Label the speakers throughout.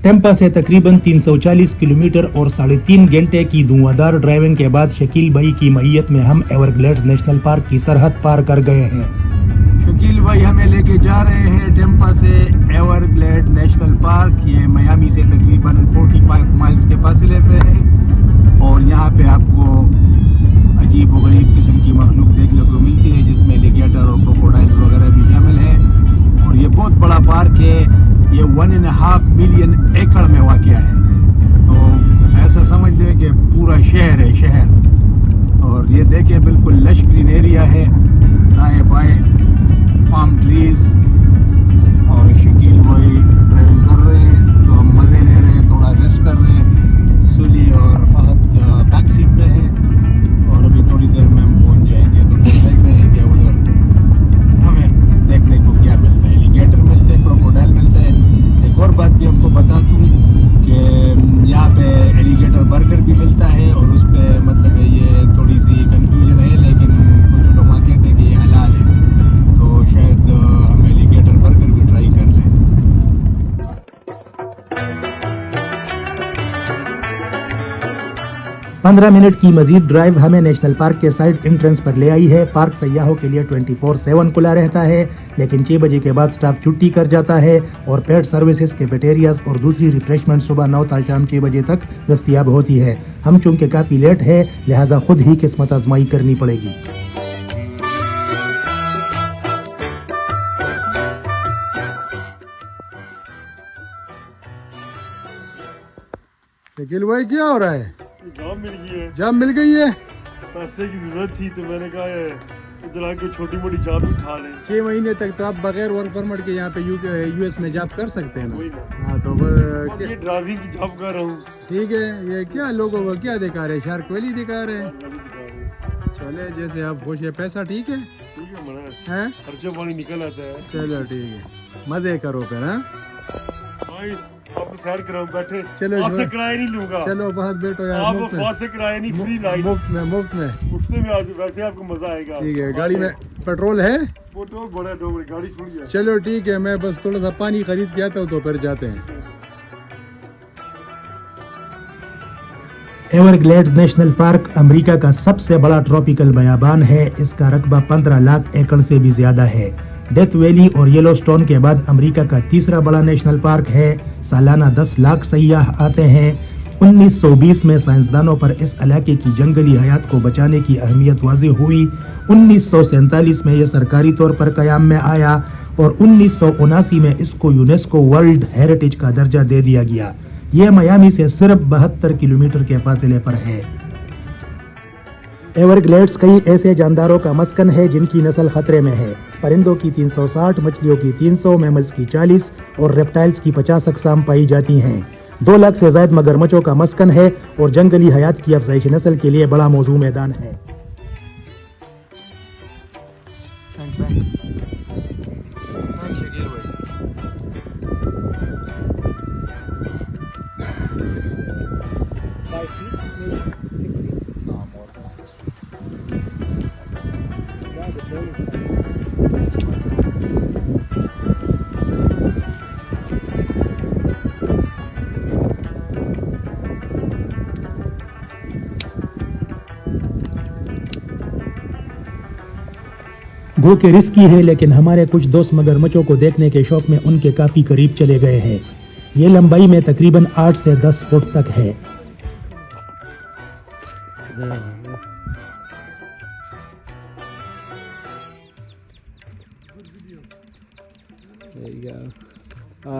Speaker 1: Tampa से तकरीबन 340 kilometre और 3.5 घंटे की धुआंधार ड्राइविंग के बाद शकील भाई की मैयत में हम एवरग्लेड्स नेशनल पार्क की सरहद पार कर गए हैं।
Speaker 2: शकील भाई हमें लेके जा रहे हैं टेम्पा से एवरग्लेड नेशनल पार्क। ये मियामी से तकरीबन 45 माइल्स के फासले पे है और यहाँ पे आपको अजीब व गरीब किस्म की मखलूक देखने को मिलती है, जिसमें एलिगेटर और क्रोकोडाइल वगैरह भी शामिल हैं। और ये बहुत बड़ा पार्क है, ये 1.5 मिलियन एकड़ में वाक़या है। तो ऐसा समझ लें कि पूरा शहर है शहर। और ये देखिए बिल्कुल लश ग्रीन एरिया है, दाएं बाएं पाम ट्रीज। और शकील भाई ड्राइविंग कर रहे हैं तो हम मज़े ले रहे हैं, थोड़ा रेस्ट कर रहे हैं। सुली और फहद बैक सीट पे है और अभी थोड़ी देर में हम पहुंच जाएंगे। तो देखते हैं कि उधर हमें देखने को क्या मिलता है। एलिगेटर मिलते हैं, क्रोकोडाइल मिलता है। एक और बात भी हमको बता दूँ कि यहाँ पे एलिगेटर बर्गर भी मिलता है और उस पर मतलब ये थोड़ी सी कंफ्यूजन है, लेकिन कुछ लोग कहते हैं कि ये हलाल है, तो शायद हम एलिगेटर बर्गर भी ट्राई कर लें।
Speaker 1: 15 मिनट की मजीद ड्राइव हमें नेशनल पार्क के साइड एंट्रेंस पर ले आई है। पार्क सयाहों के लिए 24/7 खुला रहता है, लेकिन 6 बजे के बाद स्टाफ छुट्टी कर जाता है और पेड सर्विसेज, कैफेटेरियाज और दूसरी रिफ्रेशमेंट सुबह 9 था शाम 6 बजे तक दस्तयाब होती है। हम चूंकि काफ़ी लेट है, लिहाजा खुद ही किस्मत आजमाई करनी पड़ेगी।
Speaker 2: शकील भाई क्या हो रहा है?
Speaker 3: जॉब मिल गई है।
Speaker 2: जॉब मिल गई है?
Speaker 3: पैसे की जरूरत थी तो मैंने कहा इधर आके छोटी मोटी जॉब उठा लें।
Speaker 2: 6 महीने तक तो आप बगैर वर्क परमिट के यहाँ पे यूएस में जॉब कर सकते हैं
Speaker 3: वही
Speaker 2: ना।
Speaker 3: ना।
Speaker 2: हाँ तो
Speaker 3: ये ड्राइविंग की जॉब कर रहा हूँ।
Speaker 2: ठीक है। ये क्या लोगों को क्या दिखा रहे हैं? शार्क वैली दिखा रहे हैं। चले जैसे आप खुश है। पैसा ठीक है?
Speaker 3: ठीक है मना
Speaker 2: हैं?
Speaker 3: खर्चा पानी निकल आता है।
Speaker 2: चलो ठीक है, मजे करो फिर। हाँ
Speaker 3: भाई आपको सैर कराऊं बैठे।
Speaker 2: चलो
Speaker 3: आपसे किराया नहीं लूंगा।
Speaker 2: चलो बहुत बैठो यार।
Speaker 3: आप फास से किराया नहीं, फ्री लाइट
Speaker 2: मुफ्त में
Speaker 3: मुफ्त में आज वैसे आपको मजा आएगा।
Speaker 2: ठीक है। गाड़ी में पेट्रोल है?
Speaker 3: फोटो बड़ा डोंगरी गाड़ी छोड़ी है।
Speaker 2: चलो ठीक है, मैं बस थोड़ा सा पानी खरीद के आता हूँ तो फिर जाते हैं।
Speaker 1: एवरग्लेड्स नेशनल पार्क अमेरिका का सबसे बड़ा ट्रॉपिकल बयाबान है। इसका रकबा 15 लाख एकड़ से भी ज्यादा है। डेथ वैली और येलोस्टोन के बाद अमेरिका का तीसरा बड़ा नेशनल पार्क है। सालाना 10 लाख सयाह आते हैं। 1920 में साइंसदानों पर इस इलाके की जंगली हयात को बचाने की अहमियत वाज़ेह हुई। 1947 में यह सरकारी तौर पर क़याम में आया और 1979 में इसको यूनेस्को वर्ल्ड हेरिटेज का दर्जा दे दिया गया। यह मियामी से सिर्फ 72 किलोमीटर के फासले पर है। एवरग्लेड्स कई ऐसे जानदारों का मस्कन है जिनकी नस्ल खतरे में है। परिंदों की 360, मछलियों की 300, मैमल्स की 40 और रेप्टाइल्स की 50 अक़साम पाई जाती हैं। 2 लाख से ज़ायद मगरमच्छों का मस्कन है और जंगली हयात की अफज़ाइश नस्ल के लिए बड़ा मौजू मैदान है। गो के रिस्की है, लेकिन हमारे कुछ दोस्त मगरमच्छों को देखने के शौक में उनके काफ़ी करीब चले गए हैं। ये लंबाई में तकरीबन 8 से 10 फुट तक है।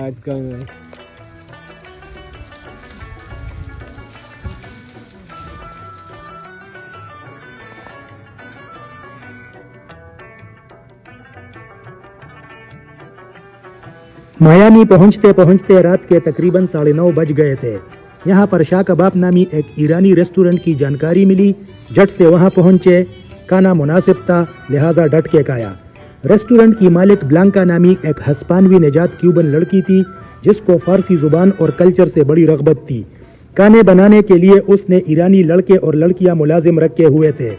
Speaker 4: it's going.
Speaker 1: मियामी पहुंचते पहुंचते रात के तकरीबन 9:30 बज गए थे। यहाँ पर शाह कबाब नामी एक ईरानी रेस्टोरेंट की जानकारी मिली। झट से वहाँ पहुँचे। खाना मुनासिब था, लिहाजा डट के खाया। रेस्टोरेंट की मालिक ब्लांका नामी एक हस्पानवी निजात क्यूबन लड़की थी जिसको फारसी ज़ुबान और कल्चर से बड़ी रग़बत थी। खाने बनाने के लिए उसने ईरानी लड़के और लड़कियां मुलाजिम रखे हुए थे।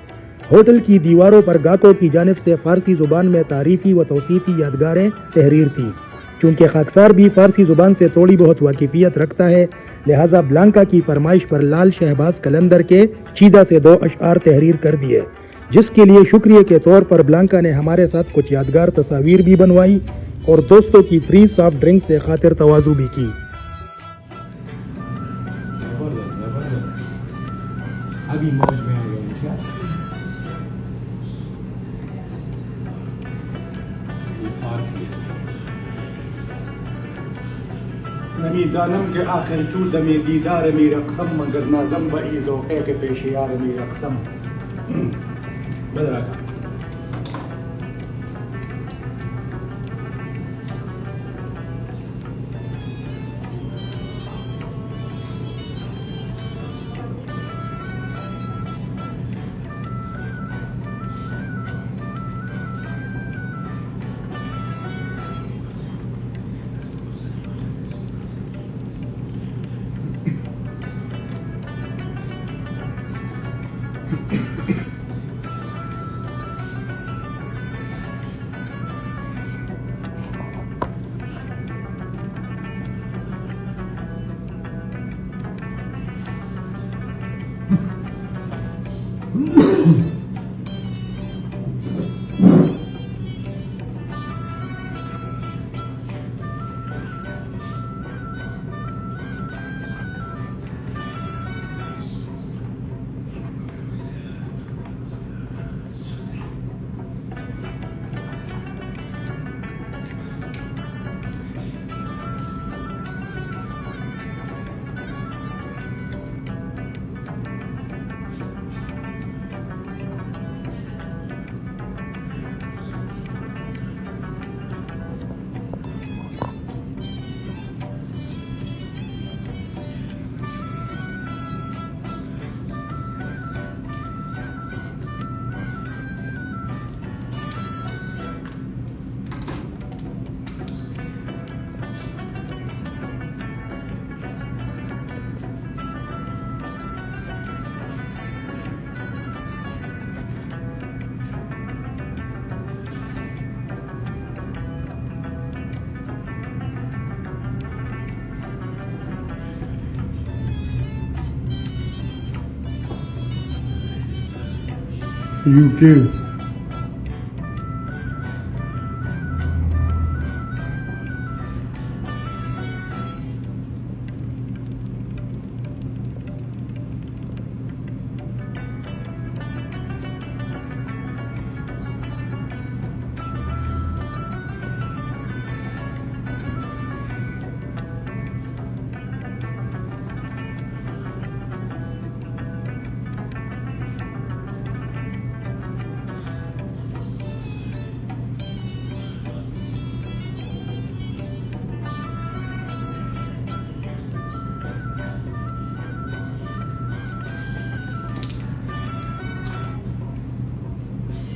Speaker 1: होटल की दीवारों पर गाहकों की जानिब से फारसी ज़ुबान में तारीफ़ी व तौसीफ़ी यादगारें तहरीर थी। चूँकि खाकसार भी फ़ारसी ज़ुबान से थोड़ी बहुत वाकिफ़ियत रखता है, लिहाजा ब्लांका की फरमाइश पर लाल शहबाज कलंदर के चीदा से 2 अशआर तहरीर कर दिए, जिसके लिए शुक्रिया के तौर पर ब्लांका ने हमारे साथ कुछ यादगार तस्वीर भी बनवाई और दोस्तों की फ्री सॉफ्ट ड्रिंक से खातिर तवाज़ु भी की।
Speaker 2: अभी मौज में आ गए हैं। नमी दानम के आखिर चू दमे दीदार मी रक़सम मगर नाज़म बई ज़ौक़े के पेशियार मी रक़सम बदरा का
Speaker 3: UK.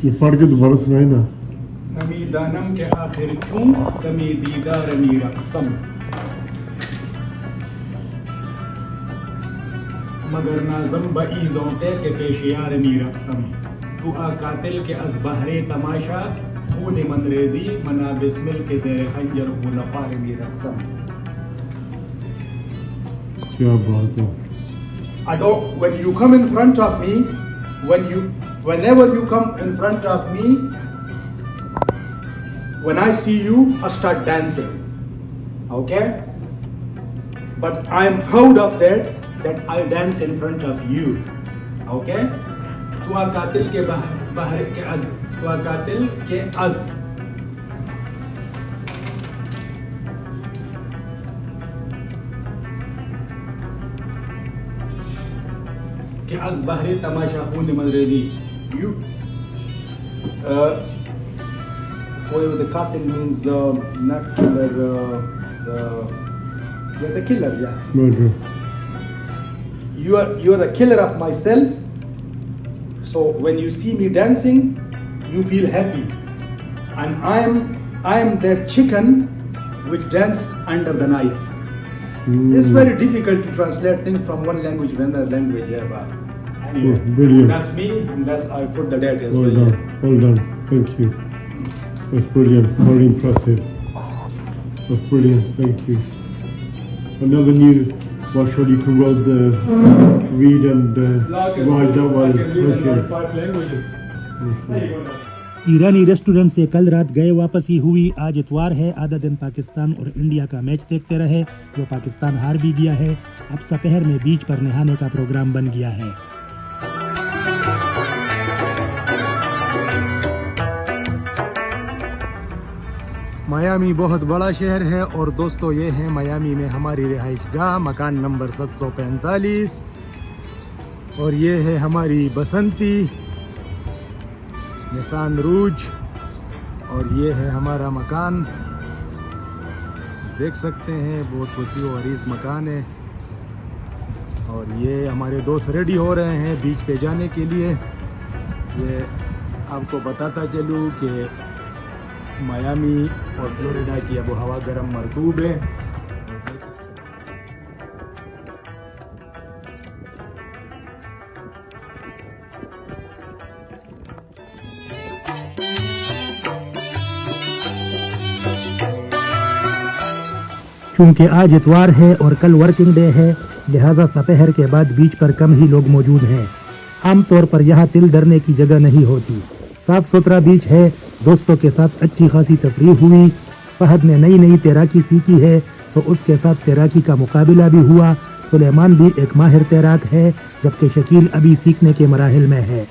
Speaker 3: ये पढ़ के दोबारा सुनाए ना।
Speaker 2: नमी दानम के आखिर चूं दमी दीदार मी रक़सम मगर नाज़म बई ज़ौक़े के पेशियार मी रक़सम तू आ कातिल के अज़ बहरे तमाशा खून मनरेज़ी मना बिस्मिल के ज़ेर खंजर खुलफ़ार मी रक़सम।
Speaker 3: क्या बात है।
Speaker 2: When you come in front of me, whenever you come in front of me, when I see you, I start dancing. Okay? But I am proud of that I dance in front of you. Okay? तू आ कातिल के बहरे के अज़ तू आ कातिल के अज़ के अज़ बहरे तमाशा खून मनरेज़ी you well, the qatil means not killer, the killer, yeah.
Speaker 3: Murder.
Speaker 2: You are the killer of myself. So when you see me dancing, you feel happy, and I am that chicken which dance under the knife. It's very difficult to translate things from one language to another language, yeah, but anyway,
Speaker 3: Brilliant.
Speaker 2: that's me, and that's I put the date as
Speaker 3: Well
Speaker 2: well.
Speaker 3: done. Well done. Thank you. That's brilliant. Very impressive. That's brilliant, thank you. I never knew what shot you can read and write that well.
Speaker 1: Irani restaurant से कल रात गए वापस ही हुई। आज इतवार है, आधा दिन पाकिस्तान और इंडिया का मैच देखते रहे जो पाकिस्तान हार भी गया है। अब दोपहर में बीच पर नहाने का प्रोग्राम बन गया है। मियामी बहुत बड़ा शहर है और दोस्तों ये है मियामी में हमारी रिहाइश गाह, मकान नंबर 745 और ये है हमारी बसंती निसान रूज और ये है हमारा मकान। देख सकते हैं बहुत वसी और अरीज मकान है और ये हमारे दोस्त रेडी हो रहे हैं बीच पे जाने के लिए। ये आपको बताता चलूँ कि मियामी और फ्लोरिडा की आबो हवा गर्म मरतूब है। चूंकि आज इतवार है और कल वर्किंग डे है, लिहाजा दोपहर के बाद बीच पर कम ही लोग मौजूद हैं। आमतौर पर यहाँ तिल डरने की जगह नहीं होती। साफ सुथरा बीच है, दोस्तों के साथ अच्छी खासी तफरीह हुई। फहद ने नई तैराकी सीखी है तो उसके साथ तैराकी का मुकाबला भी हुआ। सुलेमान भी एक माहिर तैराक है जबकि शकील अभी सीखने के मराहिल में है।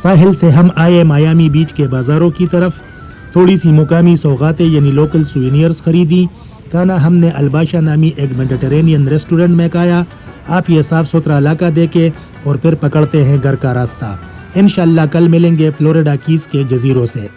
Speaker 1: साहिल से हम आए मियामी बीच के बाज़ारों की तरफ। थोड़ी सी मुकामी सौगातें यानी लोकल सुवेनियर्स खरीदी। खाना हमने अलबाशा नामी एक मेडिटेरेनियन रेस्टोरेंट में खाया। आप ये साफ़ सुथरा इलाका देखे और फिर पकड़ते हैं घर का रास्ता। इंशाल्लाह कल मिलेंगे फ्लोरिडा कीज़ के जजीरों से।